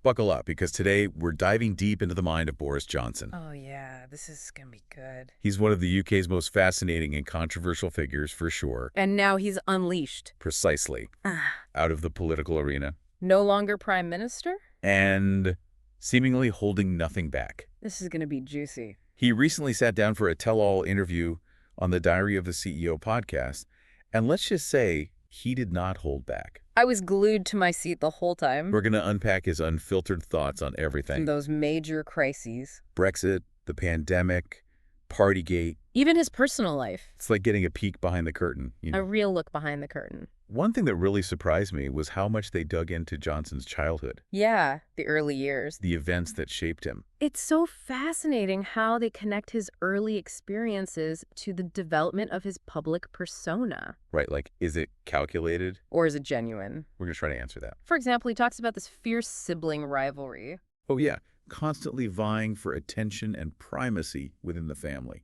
Buckle up, because today we're diving deep into the mind of Boris Johnson. Oh, yeah, this is gonna be good. He's one of the UK's most fascinating and controversial figures, for sure. And now he's unleashed. Precisely. Out of the political arena. No longer prime minister? And seemingly holding nothing back. This is gonna be juicy. He recently sat down for a tell-all interview on the Diary of the CEO podcast, and let's just say he did not hold back. I was glued to my seat the whole time. We're going to unpack his unfiltered thoughts on everything. From those major crises. Brexit, the pandemic, Partygate. Even his personal life. It's like getting a peek behind the curtain. A real look behind the curtain. One thing that really surprised me was how much they dug into Johnson's childhood. Yeah, the early years. The events that shaped him. It's so fascinating how they connect his early experiences to the development of his public persona. Right, like, is it calculated? Or is it genuine? We're going to try to answer that. For example, he talks about this fierce sibling rivalry. Oh yeah, constantly vying for attention and primacy within the family.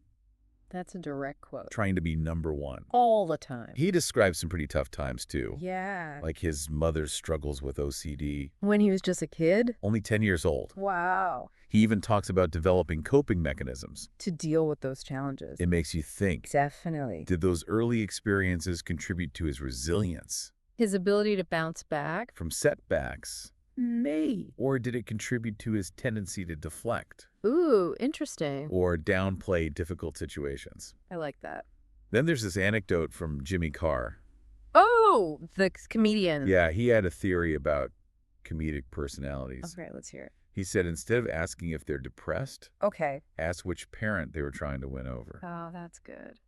That's a direct quote. Trying to be number one. All the time. He describes some pretty tough times, too. Yeah. Like his mother's struggles with OCD. When he was just a kid? Only 10 years old. Wow. He even talks about developing coping mechanisms. To deal with those challenges. It makes you think. Definitely. Did those early experiences contribute to his resilience? His ability to bounce back? From setbacks? May. Or did it contribute to his tendency to deflect? Ooh, interesting. Or downplay difficult situations? I like that. Then there's this anecdote from Jimmy Carr. Oh, the comedian. Yeah, he had a theory about comedic personalities. Okay, let's hear it. He said instead of asking if they're depressed, Okay. ask which parent they were trying to win over. Oh, that's good.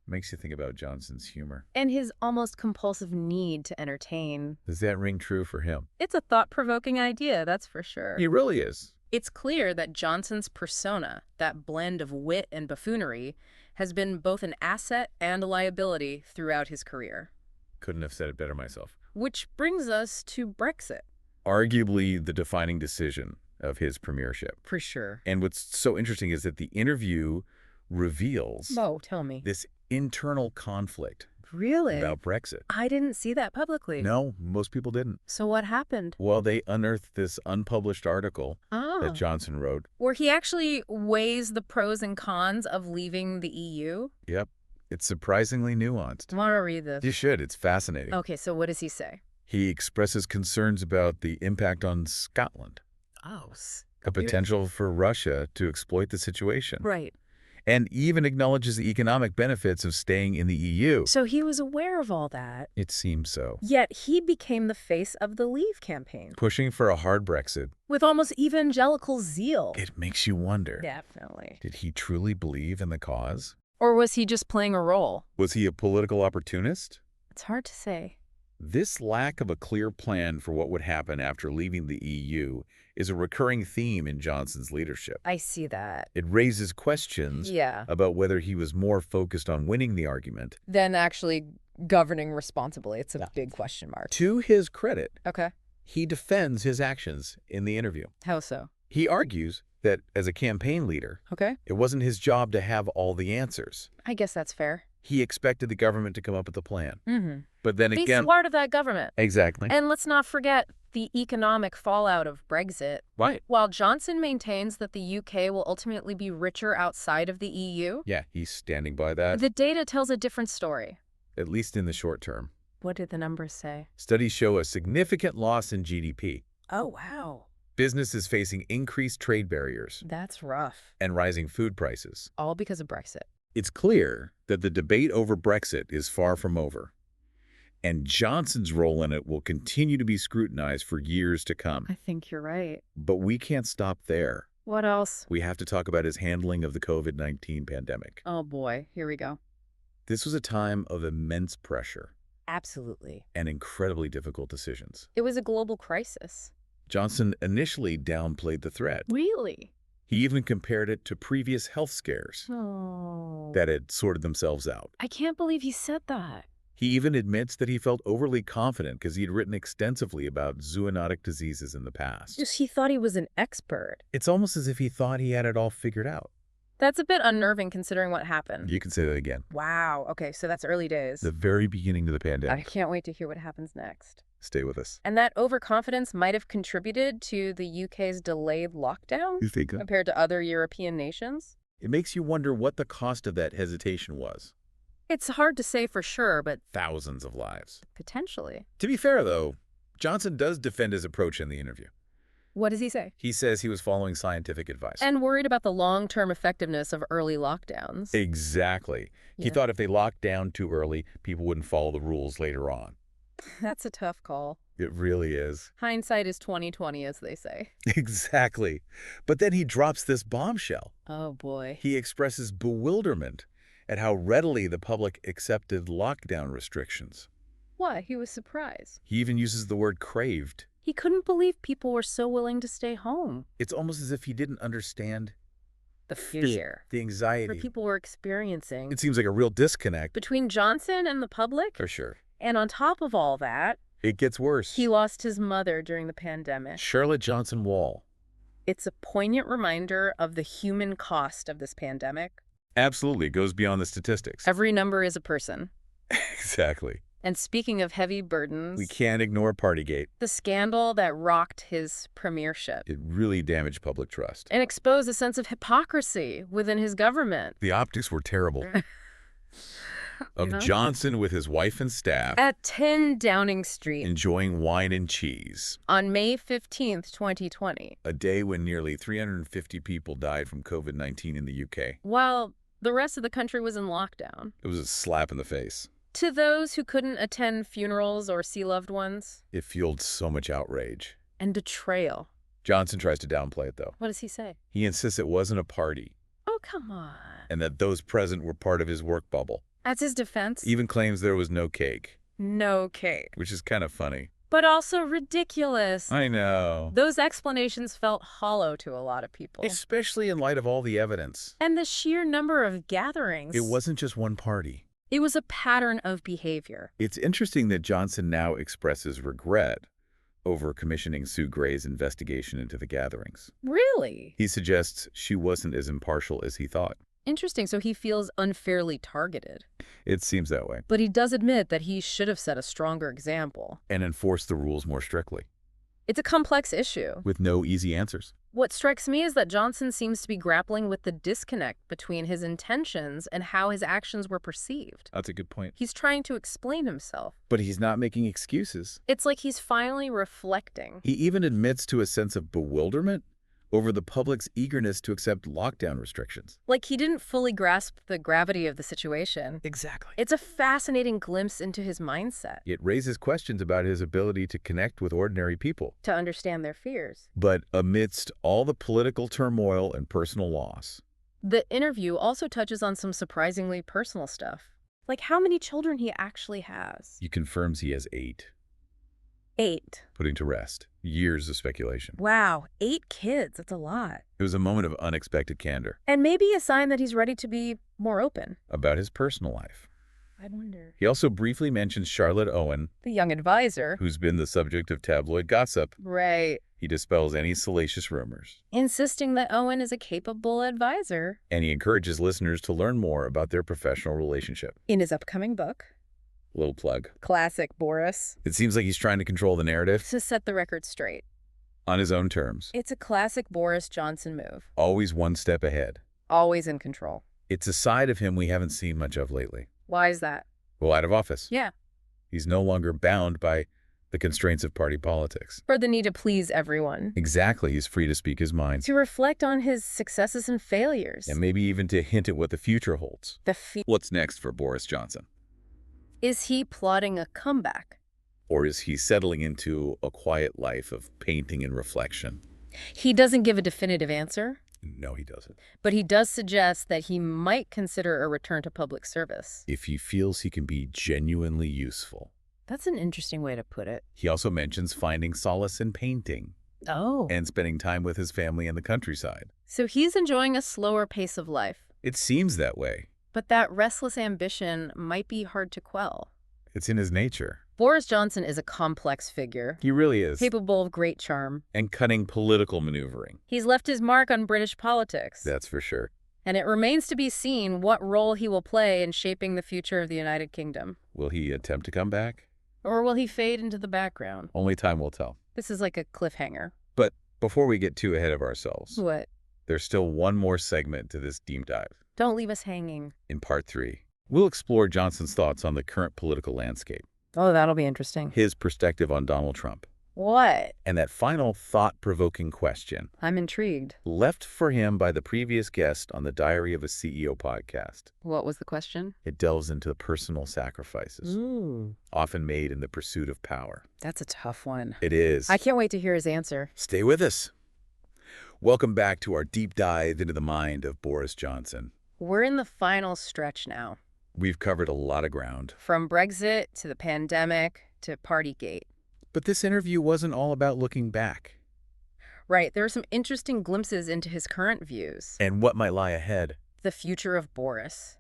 Makes you think about Johnson's humor. And his almost compulsive need to entertain. Does that ring true for him? It's a thought-provoking idea, that's for sure. He really is. It's clear that Johnson's persona, that blend of wit and buffoonery, has been both an asset and a liability throughout his career. Couldn't have said it better myself. Which brings us to Brexit. Arguably the defining decision of his premiership. For sure. And what's so interesting is that the interview reveals Tell me. this internal conflict Really? about Brexit. I didn't see that publicly. No, most people didn't. So what happened? Well, they unearthed this unpublished article Oh. that Johnson wrote. Where he actually weighs the pros and cons of leaving the EU? Yep. It's surprisingly nuanced. I want to read this. You should. It's fascinating. Okay, so what does he say? He expresses concerns about the impact on Scotland, Oh, the potential for Russia to exploit the situation, right. and even acknowledges the economic benefits of staying in the EU. So he was aware of all that. It seems so. Yet he became the face of the Leave campaign. Pushing for a hard Brexit. With almost evangelical zeal. It makes you wonder. Definitely. Did he truly believe in the cause? Or was he just playing a role? Was he a political opportunist? It's hard to say. This lack of a clear plan for what would happen after leaving the EU is a recurring theme in Johnson's leadership. I see that. It raises questions Yeah. about whether he was more focused on winning the argument. Then actually governing responsibly. It's a big question mark. To his credit, Okay. he defends his actions in the interview. How so? He argues that as a campaign leader, Okay. it wasn't his job to have all the answers. I guess that's fair. He expected the government to come up with a plan. Mm-hmm. But then Be again... smart of that government. Exactly. And let's not forget the economic fallout of Brexit. Right. While Johnson maintains that the UK will ultimately be richer outside of the EU, Yeah, he's standing by that, the data tells a different story. at least in the short term. What did the numbers say? Studies show a significant loss in GDP. Oh, wow. Businesses facing increased trade barriers That's rough. and rising food prices. All because of Brexit. It's clear that the debate over Brexit is far from over, and Johnson's role in it will continue to be scrutinized for years to come. I think you're right. But we can't stop there. What else? We have to talk about his handling of the COVID-19 pandemic. Oh, boy. Here we go. This was a time of immense pressure Absolutely. and incredibly difficult decisions. It was a global crisis. Johnson initially downplayed the threat. Really? He even compared it to previous health scares Oh. that had sorted themselves out. I can't believe he said that. He even admits that he felt overly confident because he'd written extensively about zoonotic diseases in the past. Just he thought he was an expert. It's almost as if he thought he had it all figured out. That's a bit unnerving considering what happened. You can say that again. Wow. Okay, so that's early days. The very beginning of the I pandemic. can't wait to hear what happens next. Stay with us. And that overconfidence might have contributed to the UK's delayed lockdown You think? compared to other European nations? It makes you wonder what the cost of that hesitation was. It's hard to say for sure, but Thousands of lives. potentially. To be fair, though, Johnson does defend his approach in the interview. What does he say? He says he was following scientific advice. And worried about the long-term effectiveness of early lockdowns. Exactly. He Yeah. thought if they locked down too early, people wouldn't follow the rules later on. That's a tough call. It really is. Hindsight is 20/20, as they say. Exactly. But then he drops this bombshell. Oh, boy. He expresses bewilderment at how readily the public accepted lockdown restrictions. What? He was surprised. He even uses the word craved. He couldn't believe people were so willing to stay home. It's almost as if he didn't understand The fear the anxiety. that people were experiencing It seems like a real disconnect. between Johnson and the public. For sure. And on top of all that, It gets worse. he lost his mother during the pandemic. Charlotte Johnson Wall. It's a poignant reminder of the human cost of this pandemic. Absolutely. It goes beyond the statistics. Every number is a person. Exactly. And speaking of heavy burdens, We can't ignore Partygate. the scandal that rocked his premiership It really damaged public trust. and exposed a sense of hypocrisy within his government. The optics were terrible. Of know? Johnson with his wife and staff At 10 Downing Street enjoying wine and cheese. on May 15th, 2020, A day when nearly 350 people died from COVID-19 in the UK. while the rest of the country was in lockdown. It was a slap in the face. To those who couldn't attend funerals or see loved ones, It fueled so much outrage. and betrayal. Johnson tries to downplay it, though. What does he say? He insists it wasn't a party Oh, come on. and that those present were part of his work bubble. As his defense, Even claims there was no cake, no cake. which is kind of funny. But also ridiculous. I know. Those explanations felt hollow to a lot of people. Especially in light of all the evidence. And the sheer number of gatherings. It wasn't just one party. It was a pattern of behavior. It's interesting that Johnson now expresses regret over commissioning Sue Gray's investigation into the gatherings. Really? He suggests she wasn't as impartial as he thought. Interesting. So he feels unfairly targeted. It seems that way. But he does admit that he should have set a stronger example. And enforce the rules more strictly, It's a complex issue. with no easy answers. What strikes me is that Johnson seems to be grappling with the disconnect between his intentions and how his actions were perceived. That's a good point. He's trying to explain himself. But he's not making excuses. It's like he's finally reflecting. He even admits to a sense of bewilderment over the public's eagerness to accept lockdown restrictions. Like he didn't fully grasp the gravity of the situation. Exactly. It's a fascinating glimpse into his mindset, It raises questions about his ability to connect with ordinary people. to understand their fears. But amidst all the political turmoil and personal loss, The interview also touches on some surprisingly personal stuff, like how many children he actually has. he confirms he has 8, 8. putting to rest years of speculation. Wow, 8 kids. That's a lot. It was a moment of unexpected candor And maybe a sign that he's ready to be more open. about his personal life. I wonder. He also briefly mentions Charlotte Owen, The young advisor. who's been the subject of tabloid gossip. Right. He dispels any salacious rumors, Insisting that Owen is a capable advisor. and he encourages listeners to learn more about their professional relationship. In his upcoming book, Little plug. Classic Boris, It seems like he's trying to control the narrative to set the record straight. on his own terms, It's a classic Boris Johnson move. always one step ahead. Always in control. It's a side of him we haven't seen much of lately. Why is that? Well, out of office. Yeah. He's no longer bound by the constraints of party politics. For the need to please everyone. Exactly, he's free to speak his mind, To reflect on his successes and failures. and maybe even to hint at what the future holds. What's next for Boris Johnson? Is he plotting a comeback? Or is he settling into a quiet life of painting and reflection? He doesn't give a definitive answer, No, he doesn't. but he does suggest that he might consider a return to public service. If he feels he can be genuinely useful. That's an interesting way to put it. He also mentions finding solace in painting Oh. and spending time with his family in the countryside. So he's enjoying a slower pace of life. It seems that way. But that restless ambition might be hard to quell. It's in his nature. Boris Johnson is a complex figure, He really is. capable of great charm. And cunning political maneuvering. He's left his mark on British politics. That's for sure. And it remains to be seen what role he will play in shaping the future of the United Kingdom. Will he attempt to come back? Or will he fade into the background? Only time will tell. This is like a cliffhanger. But before we get too ahead of ourselves, What? there's still one more segment to this deep dive. Don't leave us hanging. In part 3, we'll explore Johnson's thoughts on the current political landscape, Oh, that'll be interesting. his perspective on Donald Trump, What? and that final thought-provoking question I'm intrigued. left for him by the previous guest on the Diary of a CEO podcast. What was the question? It delves into the personal sacrifices often made in the pursuit of power. That's a tough one. It is. I can't wait to hear his answer. Stay with us. Welcome back to our deep dive into the mind of Boris Johnson. We're in the final stretch now. We've covered a lot of ground. From Brexit to the pandemic to Partygate. But this interview wasn't all about looking back Right, there are some interesting glimpses into his current views. and what might lie ahead. The future of Boris.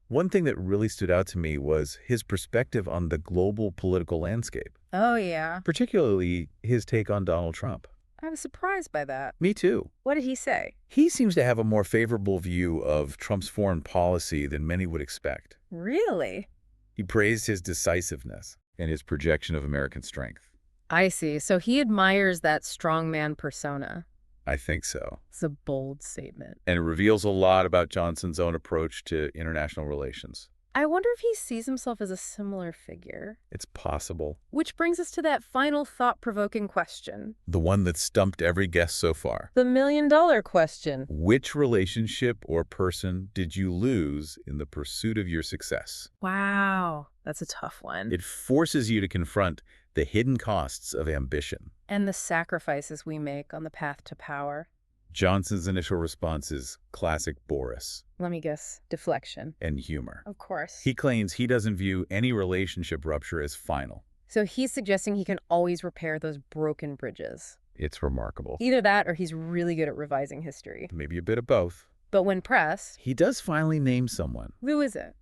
One thing that really stood out to me was his perspective on the global political landscape, Oh, yeah. particularly his take on Donald Trump. I was surprised by that. Me too. What did he say? He seems to have a more favorable view of Trump's foreign policy than many would expect. Really? He praised his decisiveness and his projection of American strength. I see. So he admires that strongman persona. I think so. It's a bold statement. And it reveals a lot about Johnson's own approach to international relations. I wonder if he sees himself as a similar figure. It's possible. Which brings us to that final thought-provoking question. The one that stumped every guest so far. The million-dollar question. Which relationship or person did you lose in the pursuit of your success? Wow, that's a tough one. It forces you to confront the hidden costs of ambition. And the sacrifices we make on the path to power. Johnson's initial response is classic Boris Let me guess, deflection. and humor. Of course. He claims he doesn't view any relationship rupture as final. So he's suggesting he can always repair those broken bridges. It's remarkable. Either that or he's really good at revising history. Maybe a bit of both. But when pressed, He does finally name someone, who is it?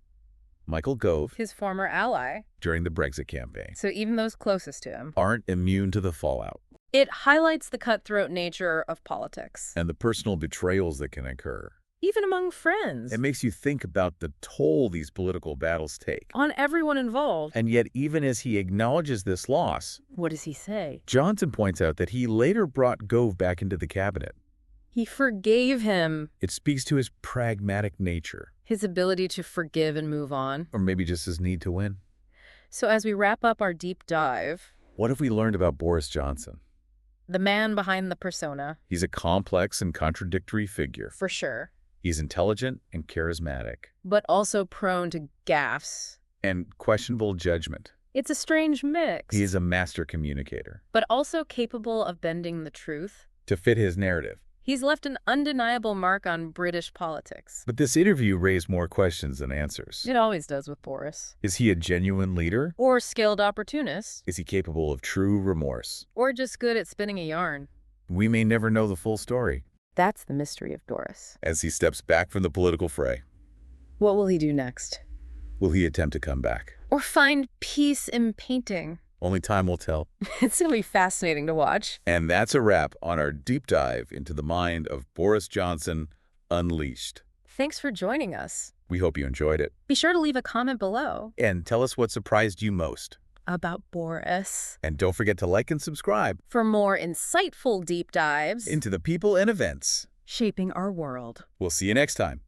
Michael Gove, His former ally. during the Brexit campaign, So even those closest to him. aren't immune to the fallout It highlights the cutthroat nature of politics, and the personal betrayals that can occur. even among friends, It makes you think about the toll these political battles take. on everyone involved. And yet, even as he acknowledges this loss, What does he say? Johnson points out that he later brought Gove back into the cabinet. He forgave him. It speaks to his pragmatic nature, His ability to forgive and move on. or maybe just his need to win. So as we wrap up our deep dive, What have we learned about Boris Johnson? the man behind the persona, He's a complex and contradictory figure. for sure, He's intelligent and charismatic, but also prone to gaffes. and questionable judgment. It's a strange mix, He is a master communicator. but also capable of bending the truth. To fit his narrative. He's left an undeniable mark on British politics. But this interview raised more questions than answers. It always does with Boris. Is he a genuine leader? Or skilled opportunist. Is he capable of true remorse? Or just good at spinning a yarn. We may never know the full story That's the mystery of Boris. as he steps back from the political fray. What will he do next? Will he attempt to come back? Or find peace in painting? Only time will tell. It's going to be fascinating to watch. And that's a wrap on our deep dive into the mind of Boris Johnson Unleashed. Thanks for joining us. We hope you enjoyed it. Be sure to leave a comment below And tell us what surprised you most. about Boris. And don't forget to like and subscribe For more insightful deep dives into the people and events. shaping our world. We'll see you next time.